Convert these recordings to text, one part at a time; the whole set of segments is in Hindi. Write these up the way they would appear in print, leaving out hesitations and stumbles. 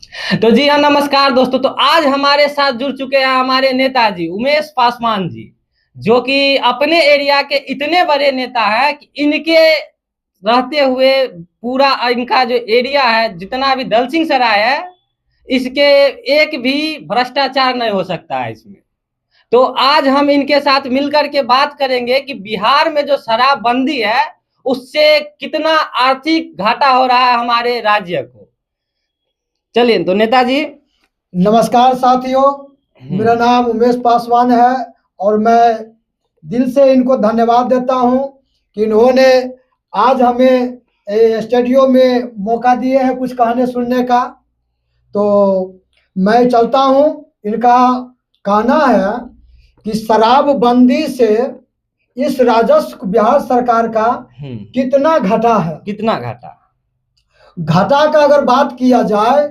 तो जी हाँ, नमस्कार दोस्तों। तो आज हमारे साथ जुड़ चुके हैं हमारे नेताजी उमेश पासवान जी, जो कि अपने एरिया के इतने बड़े नेता है कि इनके रहते हुए पूरा इनका जो एरिया है, जितना भी दलसिंह सराय है, इसके एक भी भ्रष्टाचार नहीं हो सकता है इसमें। तो आज हम इनके साथ मिलकर के बात करेंगे कि बिहार में जो शराबबंदी है उससे कितना आर्थिक घाटा हो रहा है हमारे राज्य को। चलिए तो नेताजी। नमस्कार साथियों, मेरा नाम उमेश पासवान है और मैं दिल से इनको धन्यवाद देता हूं कि इन्होंने आज हमें स्टूडियो में मौका दिए हैं कुछ कहने सुनने का। तो मैं चलता हूं। इनका कहना है कि शराबबंदी से इस राजस्व बिहार सरकार का कितना घटा है। कितना घटा का अगर बात किया जाए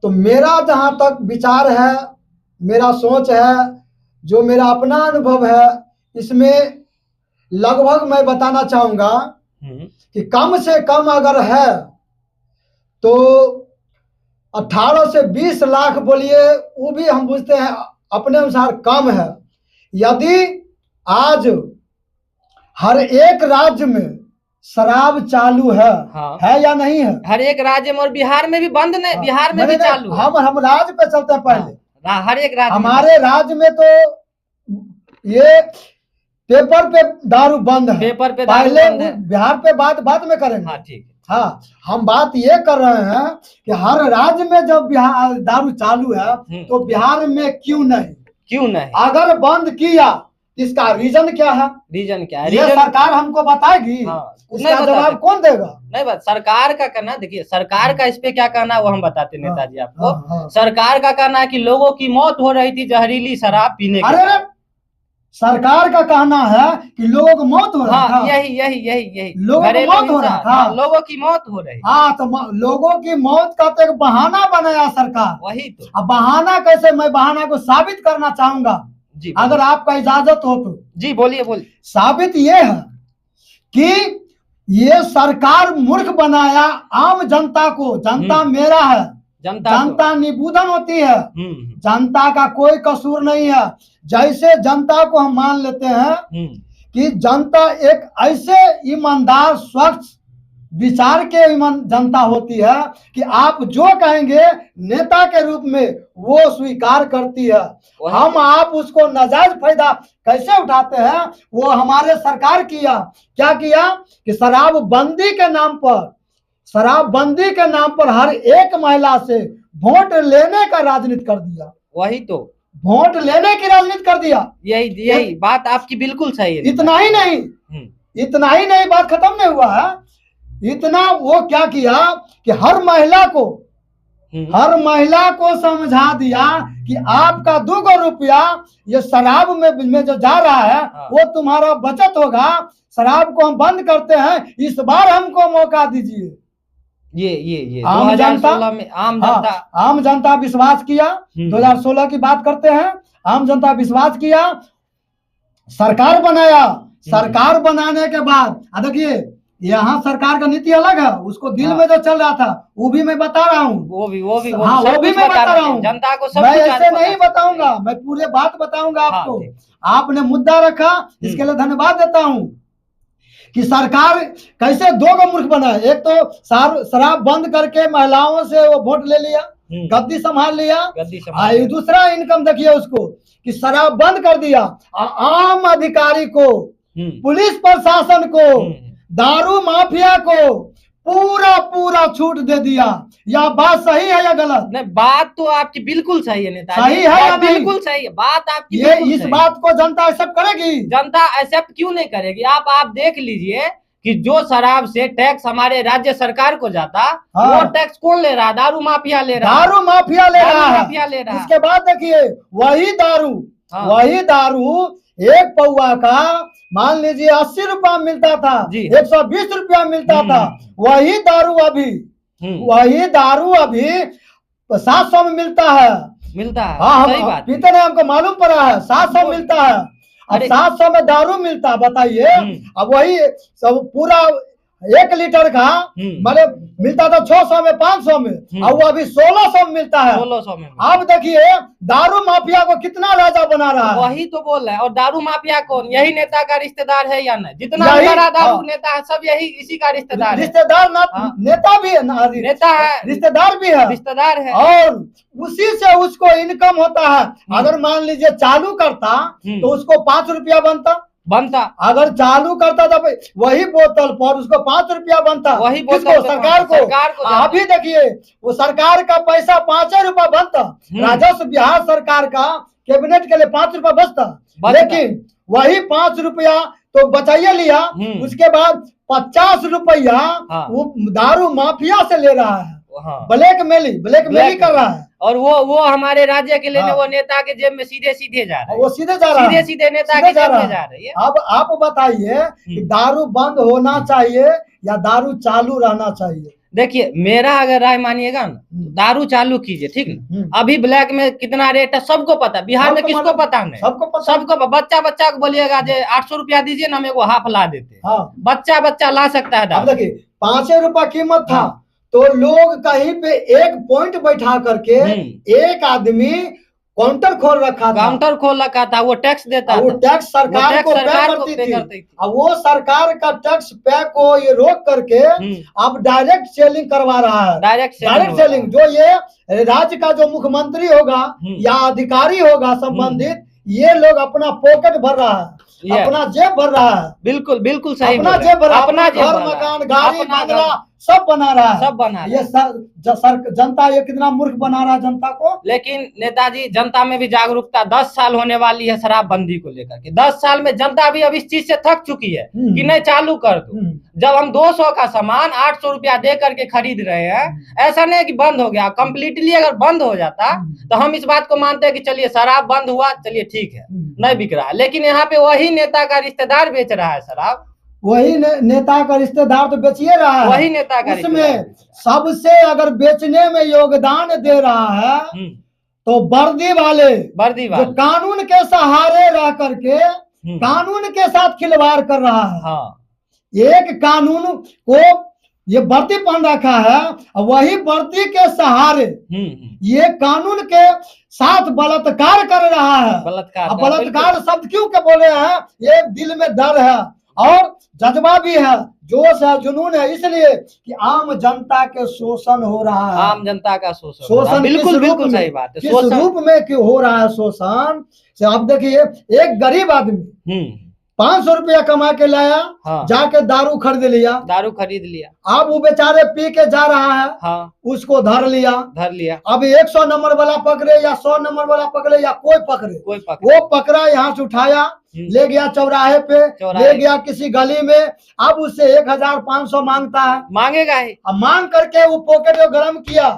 तो मेरा जहां तक विचार है, मेरा सोच है, जो मेरा अपना अनुभव है, इसमें लगभग मैं बताना चाहूंगा कि कम से कम अगर है तो 18 से 20 लाख बोलिए, वो भी हम बुझते हैं अपने अनुसार कम है। यदि आज हर एक राज्य में शराब चालू है, हाँ। है या नहीं है? हर एक राज्य में, और बिहार में भी बंद नहीं, बिहार में भी चालू है। हम राज्य पे चलते हैं पहले। हाँ, हर एक राज्य हमारे राज्य में तो ये पेपर पे दारू बंद है। पेपर पे पहले बिहार पे बात में करेंगे। हाँ ठीक। हाँ, हम बात ये कर रहे हैं कि हर राज्य में जब बिहार दारू चालू है तो बिहार में क्यों नहीं? अगर बंद किया, इसका रीजन क्या है? ये सरकार हमको बताएगी। उसका जवाब कौन देगा? नहीं बात सरकार का कहना, देखिए सरकार का इस पे क्या कहना है वो हम बताते नेताजी आपको। सरकार का कहना है कि लोगों की मौत हो रही थी जहरीली शराब पीने के। अरे सरकार का कहना है कि लोगों को मौत हो रहा था। यही लोगों को मौत हो रहा था। लोगों की मौत हो रही। हाँ, तो लोगों की मौत का तो एक बहाना बनाया सरकार। वही तो। अब बहाना कैसे? मैं बहाना को साबित करना चाहूंगा जी, अगर आपका इजाजत हो तो। जी बोलिए। साबित ये है कि ये सरकार मूर्ख बनाया आम जनता को। जनता मेरा है, जनता निबुधन होती है, जनता का कोई कसूर नहीं है। जैसे जनता को हम मान लेते हैं कि जनता एक ऐसे ईमानदार स्वच्छ विचार के जनता होती है कि आप जो कहेंगे नेता के रूप में वो स्वीकार करती है। हम आप उसको नाजायज फायदा कैसे उठाते हैं, वो हमारे सरकार क्या किया कि शराबबंदी के नाम पर हर एक महिला से वोट लेने का राजनीति कर दिया। वही तो, वोट लेने की राजनीति कर दिया। यही बात आपकी बिल्कुल सही है। इतना ही नहीं, बात खत्म नहीं हुआ है। इतना वो क्या किया कि हर महिला को समझा दिया कि आपका 2 रुपया ये शराब में जो जा रहा है वो तुम्हारा बचत होगा। शराब को हम बंद करते हैं, इस बार हमको मौका दीजिए। ये आम जनता विश्वास किया। 2016 की बात करते हैं। आम जनता विश्वास किया, सरकार बनाया। सरकार बनाने के बाद देखिए, यहाँ सरकार का नीति अलग है, उसको दिल में जो चल रहा था वो भी मैं बता रहा हूँ। वो भी मैं बता रहा हूँ। जनता को सब मैं ऐसे नहीं बताऊंगा, मैं पूरे बात बताऊंगा आपको। आपने मुद्दा रखा, इसके लिए धन्यवाद देता हूँ कि सरकार कैसे 2 मूर्ख बना है। एक तो शराब बंद करके महिलाओं से वो वोट ले लिया, गद्दी संभाल लिया। दूसरा इनकम देखिए उसको कि शराब बंद कर दिया। आम अधिकारी को, पुलिस प्रशासन को, दारू माफिया को पूरा छूट दे दिया। या बात सही है या गलत? नहीं, बात तो आपकी बिल्कुल सही है नेता। सही है या बिल्कुल सही है बात आपकी। इस बात को जनता एक्सेप्ट करेगी? जनता एक्सेप्ट क्यों नहीं करेगी? आप देख लीजिए कि जो शराब से टैक्स हमारे राज्य सरकार को जाता, वो टैक्स कौन ले रहा है? दारू माफिया ले रहा है। दारू माफिया ले रहा है। इसके बाद देखिए, वही दारू एक पौवा का मान लीजिए 80 रुपया मिलता था, 120 रुपया मिलता था। वही दारू अभी 700 में मिलता है। हाँ, सही बात। पीते नहीं, हमको मालूम पड़ा है। 700 मिलता है। अब 700 में दारू मिलता, बताइए। अब वही सब पूरा 1 लीटर का मतलब मिलता था 600 में 500 में, और वो अभी 1600 में मिलता है। 1600 में। अब देखिए दारू माफिया को कितना राजा बना रहा है। वही तो बोल रहा है। और दारू माफिया कौन? यही नेता का रिश्तेदार है या नहीं? जितना बड़ा दारू नेता है सब यही इसी का रिश्तेदार है। रिश्तेदार नेता भी है, नेता है, रिश्तेदार भी है, रिश्तेदार है, और उसी से उसको इनकम होता है। अगर मान लीजिए चालू करता तो उसको 5 रुपया बनता। अगर चालू करता तो वही बोतल पर उसको 5 रुपया बनता। वही बोतल सरकार को। अभी देखिए वो सरकार का पैसा 5 रुपया बनता, राजस्व बिहार सरकार का कैबिनेट के लिए 5 रुपया बचता, लेकिन वही 5 रुपया तो बचाइए लिया, उसके बाद 50 रुपया वो दारू माफिया से ले रहा है। ब्लैक मेली कर रहा है। और वो हमारे राज्य के लेने वो नेता के जेब में सीधे जा रहा है। वो सीधे जा रहा है, सीधे नेता के जेब में जा रही है। अब आप बताइए कि दारू बंद होना चाहिए या दारू चालू रहना चाहिए? देखिए मेरा अगर राय मानिएगा ना, दारू चालू कीजिए, ठीक ना। अभी ब्लैक में कितना रेट है सबको पता, बिहार में किसको पता नहीं? सबको बच्चा को बोलिएगा 800 रुपया दीजिए ना, हमें वो हाफ ला देते। बच्चा ला सकता है। अब देखिए 5 रुपया कीमत था तो लोग कहीं पे एक पॉइंट बैठा करके एक आदमी काउंटर खोल रखा था, वो टैक्स देता, वो टैक्स सरकार को पे करती थी। अब वो सरकार का टैक्स पे को ये रोक करके अब डायरेक्ट सेलिंग करवा रहा है। डायरेक्ट सेलिंग जो ये राज्य का जो मुख्यमंत्री होगा या अधिकारी होगा संबंधित, ये लोग अपना पॉकेट भर रहा है, अपना जेब भर रहा है। बिल्कुल सही, अपना जेब भर, अपना घर मकान गाड़ी बंगला सब बना रहा है। ये जनता ये कितना मूर्ख बना रहा है जनता को। लेकिन नेताजी जनता में भी जागरूकता 10 साल होने वाली है शराबबंदी को लेकर के। 10 साल में जनता भी अब इस चीज से थक चुकी है कि नहीं चालू कर दो। जब हम 200 का सामान 800 रुपया दे करके खरीद रहे हैं, ऐसा नहीं कि बंद हो गया। कम्प्लीटली अगर बंद हो जाता तो हम इस बात को मानते हैं कि चलिए शराब बंद हुआ, चलिए ठीक है, नहीं बिक रहा है। लेकिन यहाँ पे वही नेता का रिश्तेदार बेच रहा है शराब, वही नेता का रिश्तेदार तो बेचिए रहा है। वही नेता का उसमें सबसे अगर बेचने में योगदान दे रहा है तो वर्दी वाले जो कानून के सहारे रह करके कानून के साथ खिलवाड़ कर रहा है। एक कानून को ये वर्दी पहन रखा है, वही वर्दी के सहारे ये कानून के साथ बलात्कार कर रहा है। बलात्कार शब्द क्यों के बोले हैं? ये दिल में डर है और जज्बा भी है, जोश है, जुनून है, इसलिए कि आम जनता के शोषण हो रहा है। आम जनता का शोषण बिल्कुल सही बात है। किस रूप में क्यों हो रहा है शोषण? आप देखिए एक गरीब आदमी 500 रुपया कमा के लाया, जाके दारू खरीद लिया। अब वो बेचारे पी के जा रहा है, उसको धर लिया। अब 100 नंबर वाला पकड़े या 100 नंबर वाला पकड़े या कोई पकड़े, वो पकड़ा, यहाँ से उठाया, ले गया चौराहे पे, ले गया किसी गली में। अब उससे 1500 मांगता है, मांगेगा ही। अब मांग करके वो पॉकेट को गर्म किया,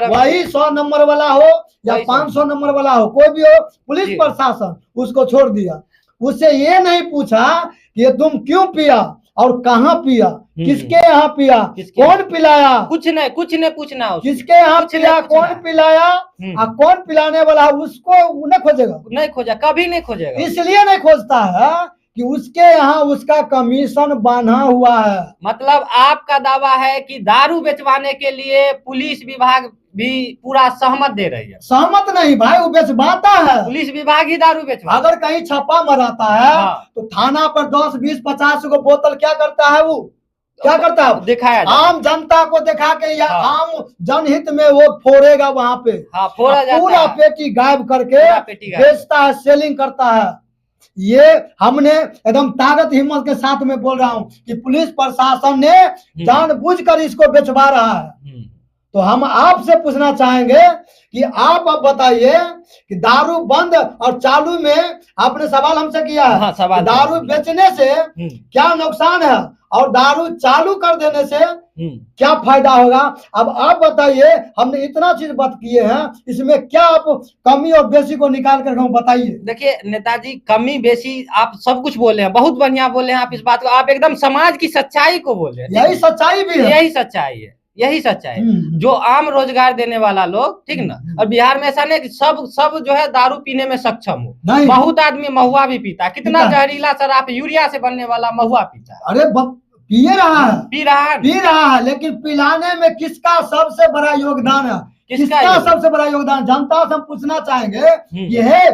वही 100 नंबर वाला हो या 500 नंबर वाला हो, कोई भी हो, पुलिस प्रशासन उसको छोड़ दिया। उससे ये नहीं पूछा कि ये तुम क्यों पिया और कहाँ पिया, किसके यहाँ पिया, कौन पिलाया, कुछ नहीं पूछना। किसके यहाँ पिया, कौन पिलाया और कौन पिलाने वाला, उसको नहीं खोजा, कभी नहीं खोजेगा। इसलिए नहीं खोजता है कि उसके यहाँ उसका कमीशन बंधा हुआ है। मतलब आपका दावा है कि दारू बेचवाने के लिए पुलिस विभाग भी पूरा सहमत दे रही है? सहमत नहीं भाई, वो बेचवाता है, पुलिस विभाग ही दारू बेचवाता। अगर कहीं छापा मराता है तो थाना पर 10, 20, 50 को बोतल क्या करता है? वो क्या करता है? दिखाया आम जनता को दिखा के या आम जनहित में वो फोड़ेगा वहां पे, पूरा पेटी गायब करके बेचता है, सेलिंग करता है। ये हमने एकदम ताकत हिम्मत के साथ में बोल रहा हूँ कि पुलिस प्रशासन ने जानबूझकर इसको बेचवा रहा है। तो हम आपसे पूछना चाहेंगे कि आप अब बताइए कि दारू बंद और चालू में आपने सवाल हमसे किया है। सवाल दारू बेचने से क्या नुकसान है और दारू चालू कर देने से क्या फायदा होगा? अब आप बताइए, हमने इतना चीज बात किए हैं, इसमें क्या आप कमी और बेसी को निकाल कर हम बताइए। देखिए नेताजी, कमी बेसी आप सब कुछ बोले हैं, बहुत बढ़िया बोले हैं आप इस बात को। आप एकदम समाज की सच्चाई को बोले, यही सच्चाई भी है, यही सच्चाई है। जो आम रोजगार देने वाला लोग, ठीक ना, और बिहार में ऐसा नहीं कि सब जो है दारू पीने में सक्षम हो। बहुत आदमी महुआ भी पीता है। कितना जहरीला शराब यूरिया से बनने वाला महुआ पीता है। अरे पिए रहा है, पी रहा है, लेकिन पिलाने में किसका सबसे बड़ा योगदान है? किसका सबसे बड़ा योगदान? जनता से हम पूछना चाहेंगे। ये है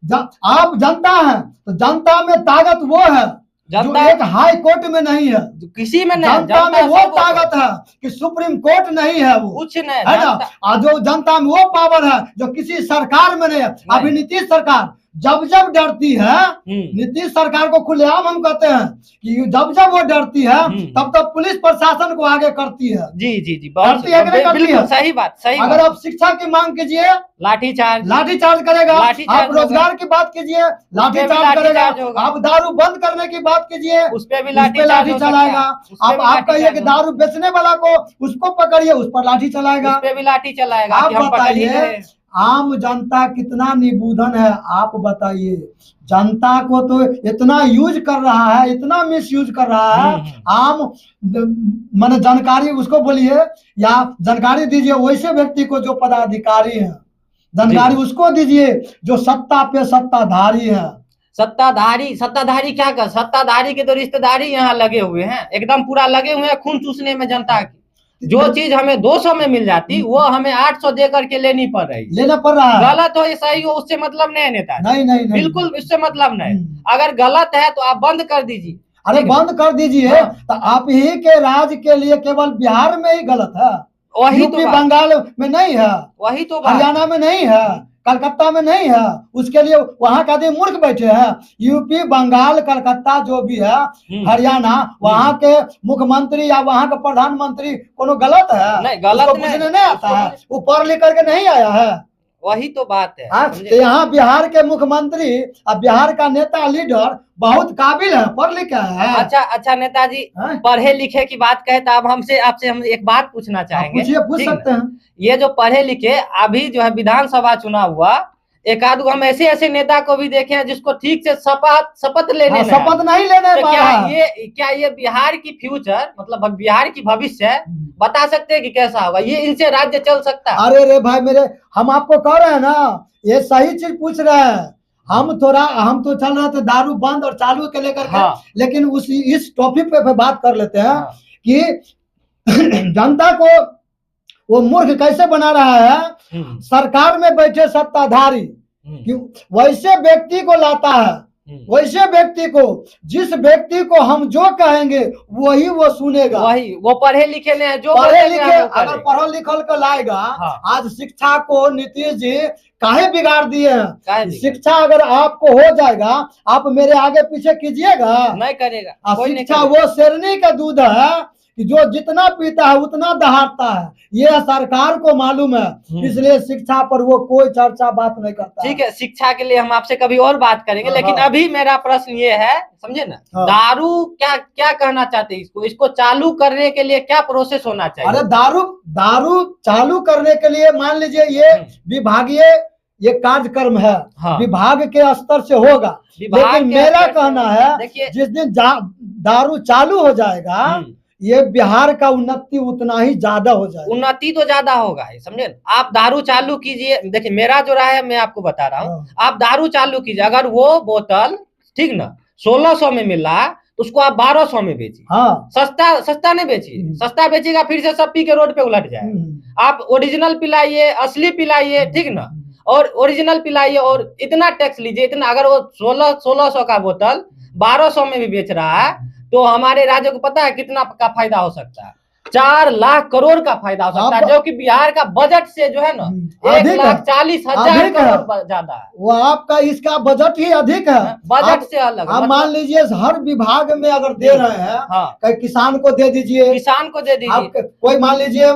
आप जनता है, तो जनता में ताकत वो है जो एक हाई कोर्ट में नहीं है, किसी में नहीं। जनता में वो ताकत है कि सुप्रीम कोर्ट नहीं है, वो कुछ नहीं है ना। और जो जनता में वो पावर है जो किसी सरकार में नहीं है। अभी नीतीश सरकार जब जब डरती है, नीतीश सरकार को खुलेआम हम कहते हैं कि जब जब वो डरती है तब तब पुलिस प्रशासन को आगे करती है। जी जी जी, करती है कि नहीं करती है? सही बात, सही। अगर आप शिक्षा की मांग कीजिए, लाठीचार्ज करेगा। आप रोजगार की बात कीजिए, लाठीचार्ज करेगा। आप दारू बंद करने की बात कीजिए, उस पर भी लाठी चलाएगा। आप कहिए कि दारू बेचने वाला को उसको पकड़िए, उस पर लाठी चलाएगा, उस पर भी लाठी चलाएगा। आप बताइए आम जनता कितना निबुधन है? आप बताइए। जनता को तो इतना यूज कर रहा है, इतना मिस यूज कर रहा है। आम माने जानकारी उसको बोलिए या जानकारी दीजिए वैसे व्यक्ति को जो पदाधिकारी है, जानकारी उसको दीजिए जो सत्ता पे सत्ताधारी है। सत्ताधारी क्या कर? सत्ताधारी के तो रिश्तेदारी यहाँ लगे हुए हैं, एकदम पूरा लगे हुए हैं खून चूसने में जनता की। जो चीज हमें 200 में मिल जाती वो हमें 800 दे करके लेना पड़ रहा है। गलत हो या सही हो उससे मतलब नहीं है नेता। नहीं, बिल्कुल इससे मतलब नहीं। अगर गलत है तो आप बंद कर दीजिए। अरे बंद कर दीजिए। तो आप ही के राज के लिए केवल बिहार में ही गलत है, वही तो बंगाल में नहीं है, वही तो हरियाणा में नहीं है, कलकत्ता में नहीं है। उसके लिए वहां का आदमी मूर्ख बैठे हैं। यूपी, बंगाल, कलकत्ता जो भी है, हरियाणा, वहां के मुख्यमंत्री या वहां का प्रधानमंत्री कोनो गलत है? नहीं, गलत नहीं आता है, वो पढ़ लिख करके नहीं आया है। वही तो बात है। तो यहाँ बिहार के मुख्यमंत्री और बिहार का नेता लीडर बहुत काबिल है, पढ़ लिखा है। अच्छा नेताजी, पढ़े लिखे की बात कहे तो अब आपसे हम एक बात पूछना चाहेंगे। पूछ सकते हैं। ये जो पढ़े लिखे अभी जो है विधानसभा चुनाव हुआ, एक आध हम ऐसे नेता को भी देखे हैं जिसको ठीक से शपथ लेने शपथ नहीं लेने तो क्या ये बिहार की फ्यूचर मतलब बिहार की भविष्य बता सकते हैं कि कैसा होगा? ये इनसे राज्य चल सकता है? अरे रे भाई मेरे, हम आपको कह रहे हैं ना, ये सही चीज पूछ रहे हैं। हम तो चल रहे थे दारू बंद और चालू के लेकर के, लेकिन इस टॉपिक पे बात कर लेते हैं कि जनता को वो मूर्ख कैसे बना रहा है। सरकार में बैठे सत्ताधारी वैसे व्यक्ति को लाता है, वैसे व्यक्ति को, जिस व्यक्ति को हम जो कहेंगे वही वो सुनेगा। वही वो पढ़े लिखे ने जो पढ़े लिखे अगर पढ़ल लिखल को लाएगा। आज शिक्षा को नीतीश जी काहे बिगाड़ दिए हैं? शिक्षा अगर आपको हो जाएगा, आप मेरे आगे पीछे कीजिएगा, नहीं करेगा। शिक्षा वो शेरनी का दूध है कि जो जितना पीता है उतना दहाड़ता है, ये सरकार को मालूम है। इसलिए शिक्षा पर वो कोई चर्चा बात नहीं करता। ठीक है, शिक्षा के लिए हम आपसे कभी और बात करेंगे, लेकिन अभी मेरा प्रश्न ये है, समझे ना, दारू क्या कहना चाहते हैं? इसको चालू करने के लिए क्या प्रोसेस होना चाहिए? अरे दारू चालू करने के लिए मान लीजिए ये विभागीय ये कार्यक्रम है, विभाग के स्तर से होगा। लेकिन मेरा कहना है जिस दिन दारू चालू हो जाएगा, ये बिहार का उन्नति उतना ही ज्यादा हो जाएगा। उन्नति तो ज्यादा होगा, समझे। आप दारू चालू कीजिए, देखिए मेरा जो राय है मैं आपको बता रहा हूँ। आप दारू चालू कीजिए, अगर वो बोतल ठीक ना 1600 में मिल रहा है तो उसको आप 1200 में बेचिए। सस्ता नहीं बेचिए। सस्ता बेचेगा फिर से सब पी के रोड पे उलट जाए। आप ओरिजिनल पिलाइए, असली पिलाइए, ठीक ना, और ओरिजिनल पिलाइए और इतना टैक्स लीजिए, इतना। अगर वो 1600 का बोतल 1200 में भी बेच रहा है तो हमारे राज्य को पता है कितना का फायदा हो सकता है? 4 लाख करोड़ का फायदा हो सकता है, जो कि बिहार का बजट से जो है ना 1,40,000 करोड़ ज्यादा है। वो आपका इसका बजट ही अधिक है, बजट से अलग। आप मान लीजिए हर विभाग में अगर दे रहे हैं, किसान को दे दीजिए, कोई मान लीजिए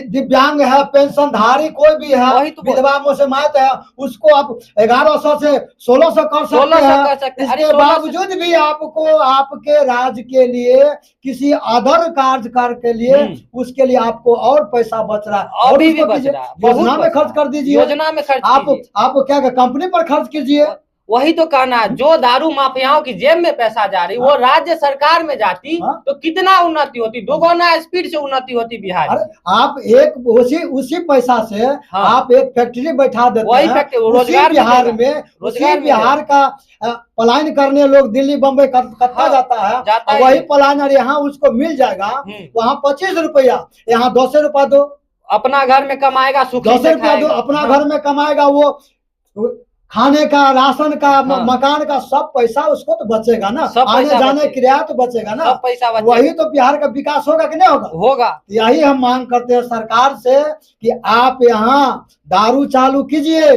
दिव्यांग है, पेंशनधारी कोई भी है, विधवा मुसलमान है, उसको आप 1100 से 1600 कर सकते हैं। इसके बावजूद भी आपको आपके राज्य के लिए किसी अदर कार्यक्रम के लिए उसके लिए आपको और पैसा बच रहा है, और भी बच रहा है। योजना में खर्च कर दीजिए, योजना में खर्च आप क्या कंपनी पर खर्च कीजिए, वही तो कहना है, जो दारू माफियाओं की जेब में पैसा जा रही वो राज्य सरकार में जाती तो कितना उन्नति होती, दोगुना स्पीड से उन्नति होती बिहार में। आप एक उसी पैसा से आप एक फैक्ट्री बैठा देते वही हैं, रोजगार बिहार में उसी बिहार का पलायन करने लोग दिल्ली बम्बई कलकत्ता जाता है, वही पलायनर यहाँ उसको मिल जाएगा, वहाँ 25 रुपया, यहाँ 200 रुपया दो, अपना घर में कमाएगा, 200 रुपया दो, अपना घर में कमाएगा, वो खाने का, राशन का, मकान का सब पैसा उसको तो बचेगा ना, आने जाने किराया तो बचेगा ना, सब पैसा बचेगा। वही तो बिहार का विकास होगा कि नहीं होगा? होगा। यही हम मांग करते हैं सरकार से कि आप यहाँ दारू चालू कीजिए,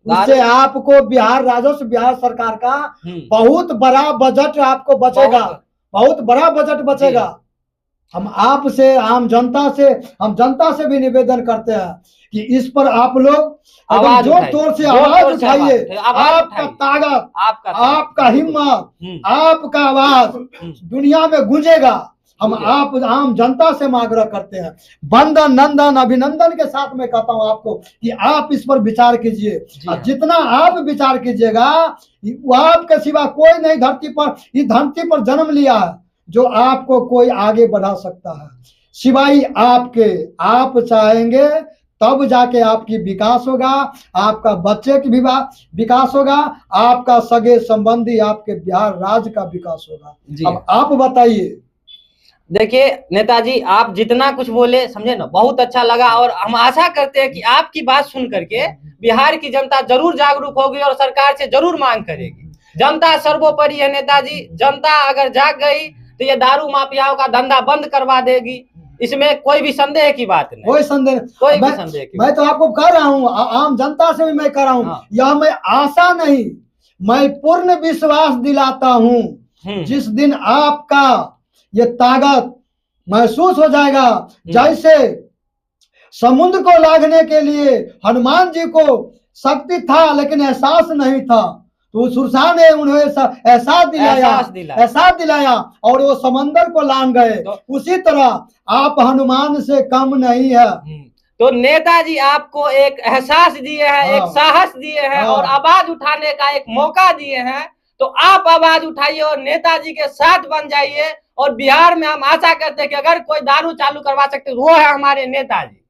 उससे आपको बिहार राजस्व, बिहार सरकार का बहुत बड़ा बजट आपको बचेगा, बहुत बड़ा बजट बचेगा। हम आपसे, आम जनता से भी निवेदन करते हैं कि इस पर आप लोग जोर तोड़ से आवाज उठाइए, आपका ताकत, आपका हिम्मत, आपका आवाज दुनिया में गूंजेगा। हम आप आम जनता से आग्रह करते हैं, वंदन नंदन अभिनंदन के साथ में कहता हूं आपको कि आप इस पर विचार कीजिए, जितना आप विचार कीजिएगा वो आपके सिवा कोई नहीं धरती पर, इस धरती पर जन्म लिया है जो आपको कोई आगे बढ़ा सकता है, सिवाय आपके। आप चाहेंगे तब जाके आपकी विकास होगा, आपका बच्चे की भी विकास होगा, आपका सगे संबंधी, आपके बिहार राज्य का विकास होगा। अब आप बताइए। देखिए नेताजी, आप जितना कुछ बोले समझे ना, बहुत अच्छा लगा, और हम आशा करते हैं कि आपकी बात सुन करके बिहार की जनता जरूर जागरूक होगी और सरकार से जरूर मांग करेगी। जनता सर्वोपरि है नेताजी, जनता अगर जाग गई तो ये दारू माफियाओं का धंधा बंद करवा देगी, इसमें कोई भी संदेह की बात नहीं, कोई संदेह की मैं तो आपको कह रहा हूँ, आम जनता से भी मैं कह रहा हूँ, यह मैं आशा नहीं, मैं पूर्ण विश्वास दिलाता हूँ, जिस दिन आपका ये ताकत महसूस हो जाएगा, जैसे समुद्र को लांघने के लिए हनुमान जी को शक्ति था लेकिन एहसास नहीं था, तो सुरसा ने उन्हें एहसास दिलाया और वो समंदर को लांघ गए, तो उसी तरह आप हनुमान से कम नहीं है। तो नेताजी आपको एक एहसास दिए हैं, एक साहस दिए हैं और आवाज उठाने का एक मौका दिए हैं, तो आप आवाज उठाइए और नेताजी के साथ बन जाइए। और बिहार में हम आशा करते हैं कि अगर कोई दारू चालू करवा सकते वो है हमारे नेताजी।